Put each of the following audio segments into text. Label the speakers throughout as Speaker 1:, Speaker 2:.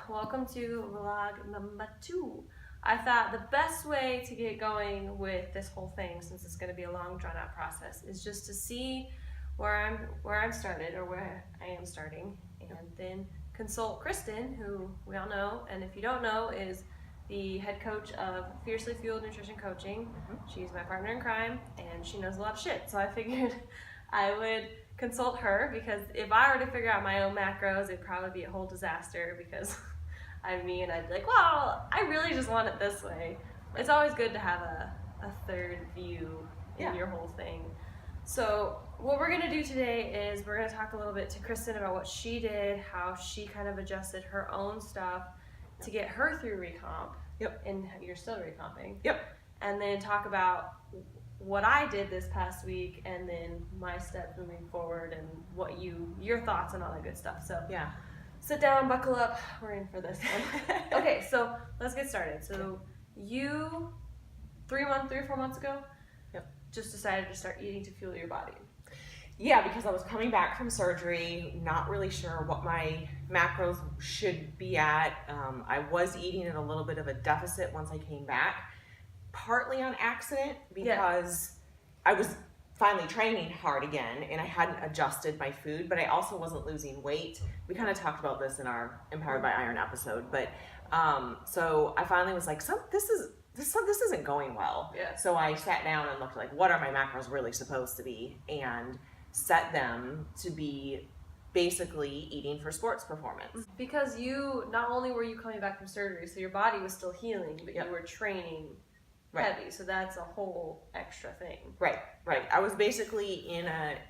Speaker 1: welcome to vlog number 2. I thought the best way to get going with this whole thing, since it's going to be a long drawn out process, is just to see where I'm started, or where I am starting, and then consult Kristen, who we all know, and if you don't know, is the head coach of Fiercely Fueled Nutrition Coaching. She's my partner in crime, and she knows a lot of shit, so I figured I would consult her, because if I were to figure out my own macros, it'd probably be a whole disaster, because I'm me and I'd be like, well, I really just want it this way. It's always good to have a third view in your whole thing. So what we're gonna do today is we're gonna talk a little bit to Kristen about what she did, how she kind of adjusted her own stuff to get her through recomp. And you're still recomping. And then talk about what I did this past week, and then my steps moving forward, and what your thoughts and all that good stuff. So sit down, buckle up, we're in for this one. Okay, so let's get started. So you 3 or 4 months ago just decided to start eating to fuel your body.
Speaker 2: Yeah, because I was coming back from surgery, not really sure what my macros should be at. I was eating at a little bit of a deficit once I came back, partly on accident, because I was finally training hard again and I hadn't adjusted my food, but I also wasn't losing weight. We kind of talked about this in our Empowered by Iron episode, but so I finally was like, this isn't going well. So I sat down and looked like, what are my macros really supposed to be, and set them to be basically eating for sports performance.
Speaker 1: Because not only were you coming back from surgery, so your body was still healing, but you were training heavy, so that's a whole extra thing. Right.
Speaker 2: I was basically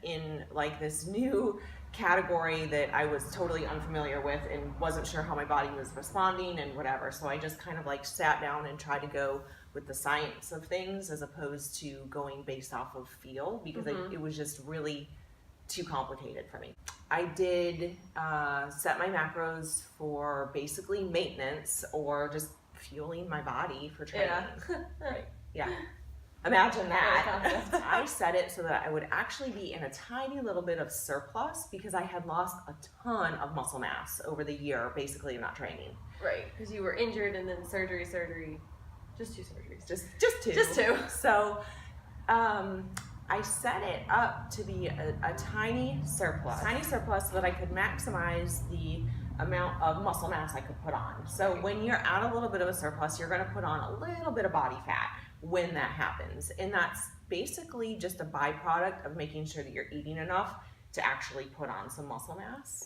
Speaker 2: in like this new category that I was totally unfamiliar with and wasn't sure how my body was responding and whatever. So I just kind of like sat down and tried to go with the science of things as opposed to going based off of feel, because it was just really too complicated for me. I did set my macros for basically maintenance, or just fueling my body for training. Imagine that. I set it so that I would actually be in a tiny little bit of surplus, because I had lost a ton of muscle mass over the year, basically not training.
Speaker 1: Right, because you were injured and then surgery. Just 2 surgeries.
Speaker 2: Just two. So I set it up to be a tiny surplus so that I could maximize the amount of muscle mass I could put on. So when you're at a little bit of a surplus, you're going to put on a little bit of body fat when that happens. And that's basically just a byproduct of making sure that you're eating enough to actually put on some muscle mass.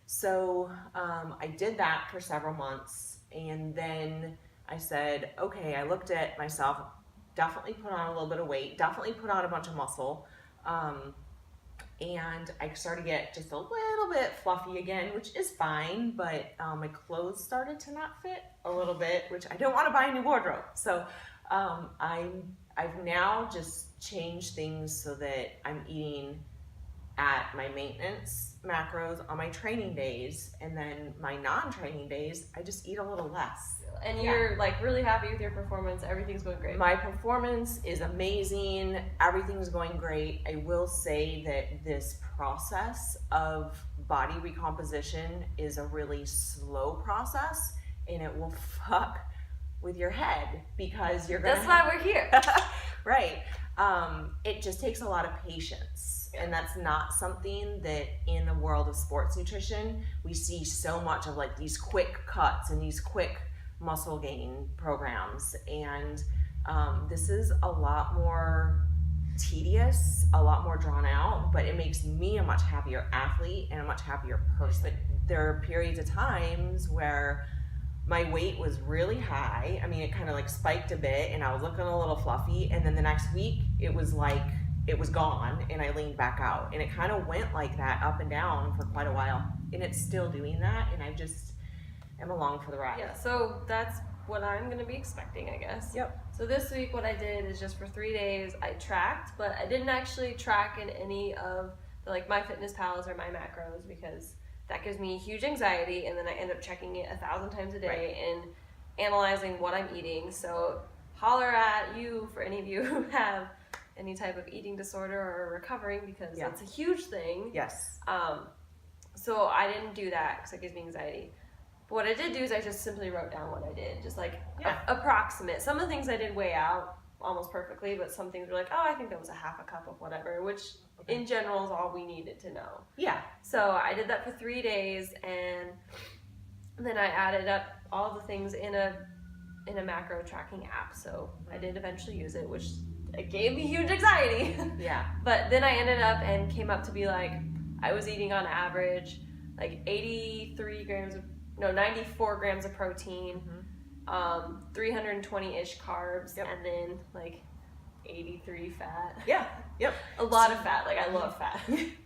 Speaker 2: So I did that for several months, and then I said, okay, I looked at myself, definitely put on a little bit of weight, definitely put on a bunch of muscle, and I started to get just a little bit fluffy again, which is fine, but my clothes started to not fit a little bit, which I don't want to buy a new wardrobe. So I've now just changed things so that I'm eating at my maintenance macros on my training days, and then my non-training days, I just eat a little less.
Speaker 1: And you're like really happy with your performance? Everything's going great?
Speaker 2: My performance is amazing. Everything's going great. I will say that this process of body recomposition is a really slow process, and it will fuck with your head, because you're gonna
Speaker 1: That's why we're here.
Speaker 2: Right. It just takes a lot of patience, and that's not something that in the world of sports nutrition we see so much of, like these quick cuts and these quick muscle gain programs. And this is a lot more tedious, a lot more drawn out, but it makes me a much happier athlete and a much happier person. There are periods of times where my weight was really high. I mean, it kind of like spiked a bit and I was looking a little fluffy, and then the next week it was like it was gone and I leaned back out, and it kind of went like that up and down for quite a while, and it's still doing that, and I just am along for the ride.
Speaker 1: So that's what I'm going to be expecting, I guess. So this week what I did is just for 3 days I tracked, but I didn't actually track in any of the MyFitnessPals or my macros, because that gives me huge anxiety, and then I end up checking it 1,000 times a day and analyzing what I'm eating. So holler at you for any of you who have any type of eating disorder or are recovering, because that's a huge thing. So I didn't do that because it gives me anxiety. But what I did do is I just simply wrote down what I did, just like
Speaker 2: Yeah.
Speaker 1: approximate. Some of the things I did weigh out almost perfectly, but some things were like, oh, I think that was a half a cup of whatever, which in general is all we needed to know.
Speaker 2: Yeah.
Speaker 1: So I did that for 3 days, and then I added up all the things in a macro tracking app. So I did eventually use it, which it gave me huge anxiety.
Speaker 2: Yeah.
Speaker 1: But then I ended up and came up to be like, I was eating on average like 94 grams of protein, 320-ish carbs, and then like 83 fat.
Speaker 2: Yeah. Yep.
Speaker 1: A lot of fat. Like I love fat.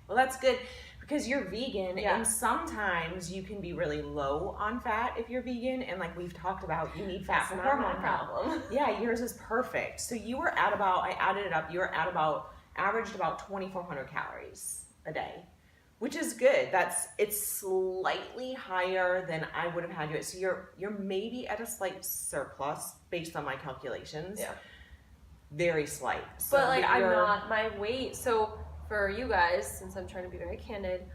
Speaker 2: Well, that's good because you're vegan,
Speaker 1: Yeah.
Speaker 2: and sometimes you can be really low on fat if you're vegan, and like we've talked about, you need fat
Speaker 1: That's
Speaker 2: for
Speaker 1: not my
Speaker 2: hormone health.
Speaker 1: problem.
Speaker 2: Yeah, yours is perfect. So you were at about, I added it up, you were at about, averaged about 2,400 calories a day, which is good. It's slightly higher than I would have had you at. So you're maybe at a slight surplus based on my calculations.
Speaker 1: Yeah.
Speaker 2: Very slight. So
Speaker 1: But like I'm
Speaker 2: you're-
Speaker 1: not, my weight, so for you guys, since I'm trying to be very candid,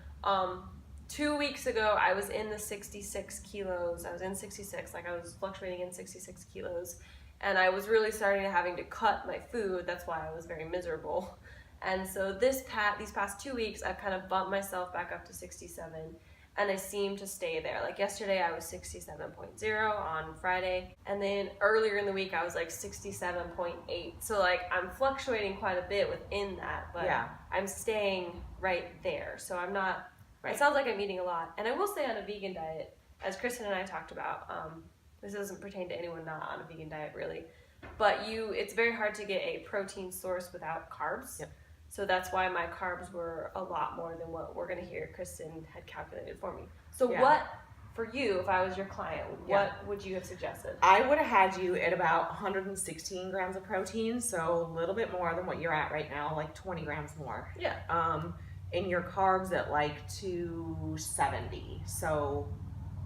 Speaker 1: 2 weeks ago I was in the 66 kilos. I was in 66, like I was fluctuating in 66 kilos, and I was really starting to having to cut my food. That's why I was very miserable. And so these past 2 weeks I've kind of bumped myself back up to 67, and I seem to stay there. Like yesterday I was 67.0 on Friday, and then earlier in the week I was like 67.8. So like I'm fluctuating quite a bit within that, but
Speaker 2: Yeah.
Speaker 1: I'm staying right there. So I'm not,
Speaker 2: Right.
Speaker 1: it sounds like I'm eating a lot. And I will say on a vegan diet, as Kristen and I talked about, this doesn't pertain to anyone not on a vegan diet really, but it's very hard to get a protein source without carbs.
Speaker 2: Yep.
Speaker 1: So that's why my carbs were a lot more than what we're going to hear Kristen had calculated for me. So
Speaker 2: Yeah.
Speaker 1: what, for you, if I was your client,
Speaker 2: Yeah.
Speaker 1: what would you have suggested?
Speaker 2: I would have had you at about 116 grams of protein, so a little bit more than what you're at right now, like 20 grams more.
Speaker 1: Yeah.
Speaker 2: And your carbs at like 270, so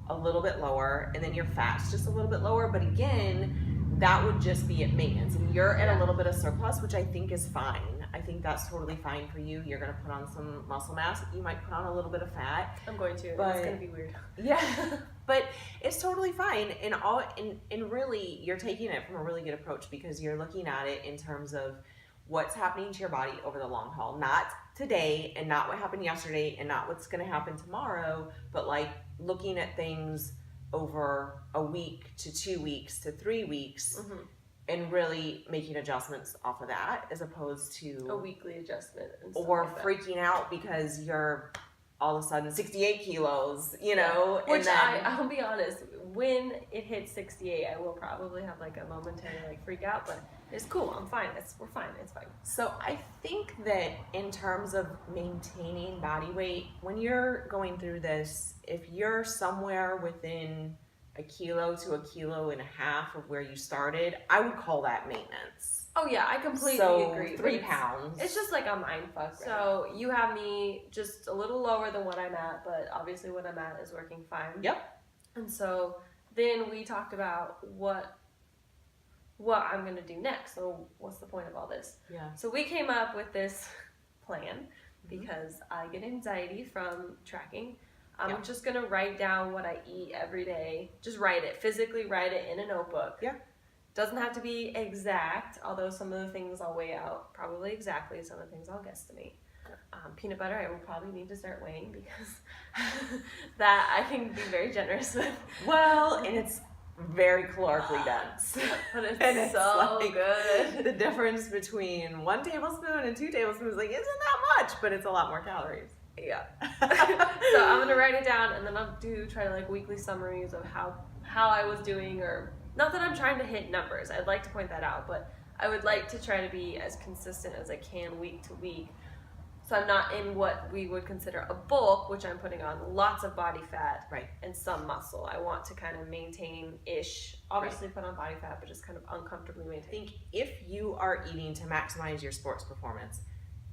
Speaker 2: a little bit lower, and then your fat's just a little bit lower, but again, that would just be at maintenance, and you're at a little bit of surplus, which I think is fine. I think that's totally fine for you. You're going to put on some muscle mass. You might put on a little bit of fat.
Speaker 1: I'm going to.
Speaker 2: But-
Speaker 1: It's going to be weird.
Speaker 2: Yeah, but it's totally fine. And really, you're taking it from a really good approach because you're looking at it in terms of what's happening to your body over the long haul, not today and not what happened yesterday and not what's going to happen tomorrow, but like looking at things over a week to 2 weeks to 3 weeks.
Speaker 1: Mm-hmm.
Speaker 2: And really making adjustments off of that as opposed to
Speaker 1: A weekly adjustment. And stuff
Speaker 2: or
Speaker 1: like that.
Speaker 2: freaking out because you're all of a sudden 68 kilos, you know.
Speaker 1: Which
Speaker 2: and then,
Speaker 1: I'll be honest, when it hits 68, I will probably have like a momentary like freak out, but it's cool. I'm fine. We're fine. It's fine.
Speaker 2: So I think that in terms of maintaining body weight, when you're going through this, if you're somewhere within a kilo to a kilo and a half of where you started, I would call that maintenance.
Speaker 1: Oh yeah, I completely
Speaker 2: So
Speaker 1: agree.
Speaker 2: 3
Speaker 1: But
Speaker 2: pounds.
Speaker 1: It's just like a mind fuck. So you have me just a little lower than what I'm at, but obviously what I'm at is working fine.
Speaker 2: Yep.
Speaker 1: And so then we talked about what I'm gonna do next. So what's the point of all this?
Speaker 2: Yeah.
Speaker 1: So we came up with this plan because I get anxiety from tracking. I'm just gonna write down what I eat every day. Just write it, physically write it in a notebook.
Speaker 2: Yeah.
Speaker 1: Doesn't have to be exact, although some of the things I'll weigh out probably exactly, some of the things I'll guesstimate. Peanut butter I will probably need to start weighing because that I can be very generous with.
Speaker 2: Well, and it's very calorically dense.
Speaker 1: But it's
Speaker 2: And it's
Speaker 1: so
Speaker 2: like
Speaker 1: good.
Speaker 2: The difference between 1 tablespoon and 2 tablespoons like isn't that much, but it's a lot more calories.
Speaker 1: Yeah. So I'm gonna write it down, and then I'll try to like weekly summaries of how I was doing, or not that I'm trying to hit numbers. I'd like to point that out, but I would like to try to be as consistent as I can week to week. So I'm not in what we would consider a bulk, which I'm putting on lots of body fat
Speaker 2: Right.
Speaker 1: and some muscle. I want to kind of maintain-ish, obviously put on body fat, but just kind of uncomfortably
Speaker 2: I
Speaker 1: maintain.
Speaker 2: think if you are eating to maximize your sports performance,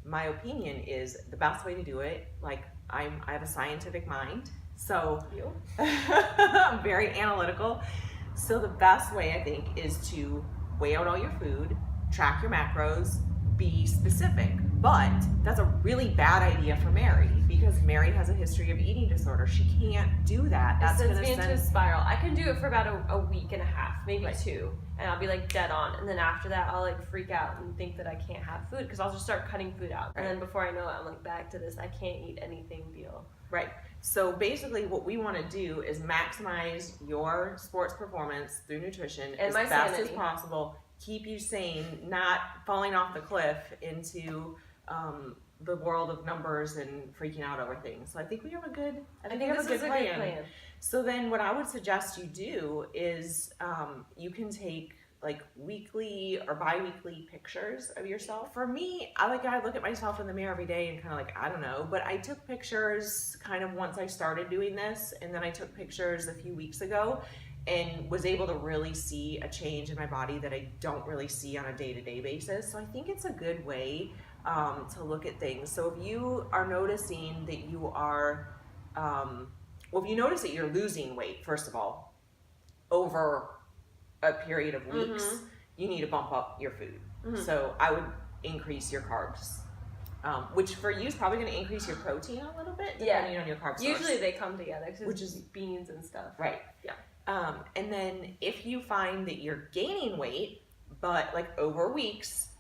Speaker 2: my opinion is the best way to do it, like I have a scientific mind, so
Speaker 1: You?
Speaker 2: I'm very analytical. So the best way I think is to weigh out all your food, track your macros, be specific. But that's a really bad idea for Mary because Mary has a history of eating disorder. She can't do that. That's
Speaker 1: It
Speaker 2: going
Speaker 1: sends
Speaker 2: to
Speaker 1: me into a spiral. I can do it for about a week and a half, maybe 2, and I'll be like dead on. And then after that, I'll like freak out and think that I can't have food because I'll just start cutting food out. And then before I know it, I'm like back to this I can't eat anything deal.
Speaker 2: Right. So basically what we want to do is maximize your sports performance through nutrition
Speaker 1: And
Speaker 2: as
Speaker 1: my
Speaker 2: fast
Speaker 1: sanity.
Speaker 2: as possible. Keep you sane, not falling off the cliff into the world of numbers and freaking out over things. So I think we have a good,
Speaker 1: I think this is a good plan.
Speaker 2: So then what I would suggest you do is you can take like weekly or bi-weekly pictures of yourself. For me, I look at myself in the mirror every day and kind of like, I don't know, but I took pictures kind of once I started doing this, and then I took pictures a few weeks ago and was able to really see a change in my body that I don't really see on a day-to-day basis. So I think it's a good way to look at things. So if you are noticing that you are, if you notice that you're losing weight, first of all, over a period of weeks, you need to bump up your food. So I would increase your carbs, which for you is probably going to increase your protein a little bit, depending on your carb source.
Speaker 1: Usually they come together,
Speaker 2: which is
Speaker 1: beans and stuff.
Speaker 2: Right.
Speaker 1: Yeah.
Speaker 2: And then if you find that you're gaining weight, but like over weeks,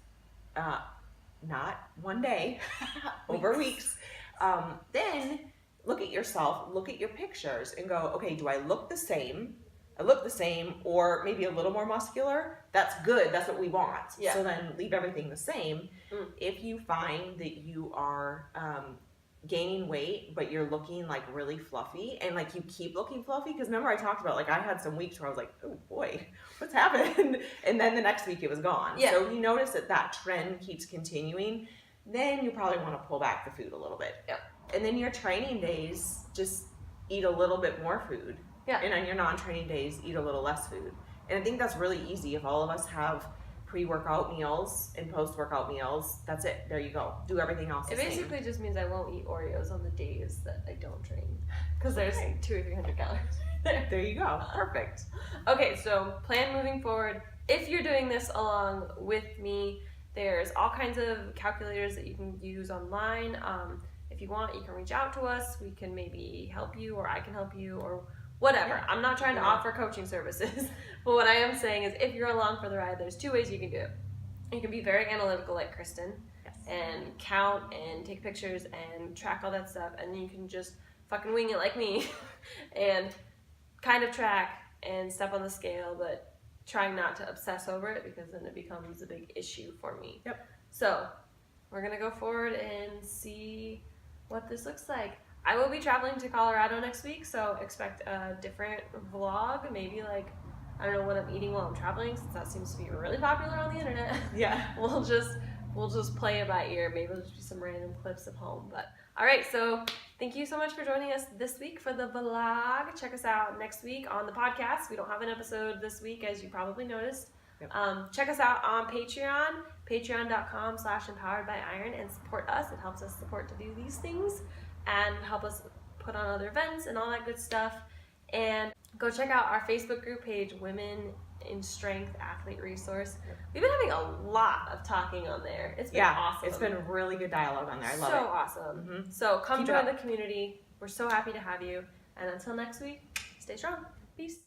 Speaker 2: not one day, over weeks, then look at yourself, look at your pictures and go, okay, do I look the same? I look the same, or maybe a little more muscular. That's good. That's what we want.
Speaker 1: Yeah.
Speaker 2: So then leave everything the same. If you find that you are gaining weight, but you're looking like really fluffy, and like you keep looking fluffy, because remember I talked about like I had some weeks where I was like, oh boy, what's happened? And then the next week it was gone.
Speaker 1: Yeah.
Speaker 2: So if you notice that trend keeps continuing, then you probably want to pull back the food a little bit.
Speaker 1: Yeah.
Speaker 2: And then your training days, just eat a little bit more food.
Speaker 1: Yeah.
Speaker 2: And on your non-training days, eat a little less food. And I think that's really easy. If all of us have pre-workout meals and post-workout meals, that's it. There you go. Do everything else
Speaker 1: It
Speaker 2: the same.
Speaker 1: basically just means I won't eat Oreos on the days that I don't train, because there's 200 or 300 calories there.
Speaker 2: There you go. Perfect.
Speaker 1: Okay, so plan moving forward. If you're doing this along with me, there's all kinds of calculators that you can use online. If you want, you can reach out to us. We can maybe help you, or I can help you, or whatever.
Speaker 2: Yeah.
Speaker 1: I'm not trying to offer coaching services, but what I am saying is if you're along for the ride, there's 2 ways you can do it. You can be very analytical like Kristen, and count and take pictures and track all that stuff, and then you can just fucking wing it like me and kind of track and step on the scale, but trying not to obsess over it, because then it becomes a big issue for me.
Speaker 2: Yep.
Speaker 1: So we're gonna go forward and see what this looks like. I will be traveling to Colorado next week, so expect a different vlog, maybe like, I don't know what I'm eating while I'm traveling, since that seems to be really popular on the internet.
Speaker 2: Yeah.
Speaker 1: We'll just play it by ear. Maybe it'll just be some random clips of home. But all right, so thank you so much for joining us this week for the vlog. Check us out next week on the podcast. We don't have an episode this week, as you probably noticed.
Speaker 2: Yep.
Speaker 1: Check us out on Patreon, patreon.com/empoweredbyiron, and support us. It helps us support to do these things and help us put on other events and all that good stuff. And go check out our Facebook group page, Women in Strength Athlete Resource. We've been having a lot of talking on there. It's been awesome.
Speaker 2: It's been really good dialogue on there. I love it.
Speaker 1: So awesome. So come
Speaker 2: Keep it
Speaker 1: join
Speaker 2: up.
Speaker 1: the community. We're so happy to have you. And until next week, stay strong. Peace.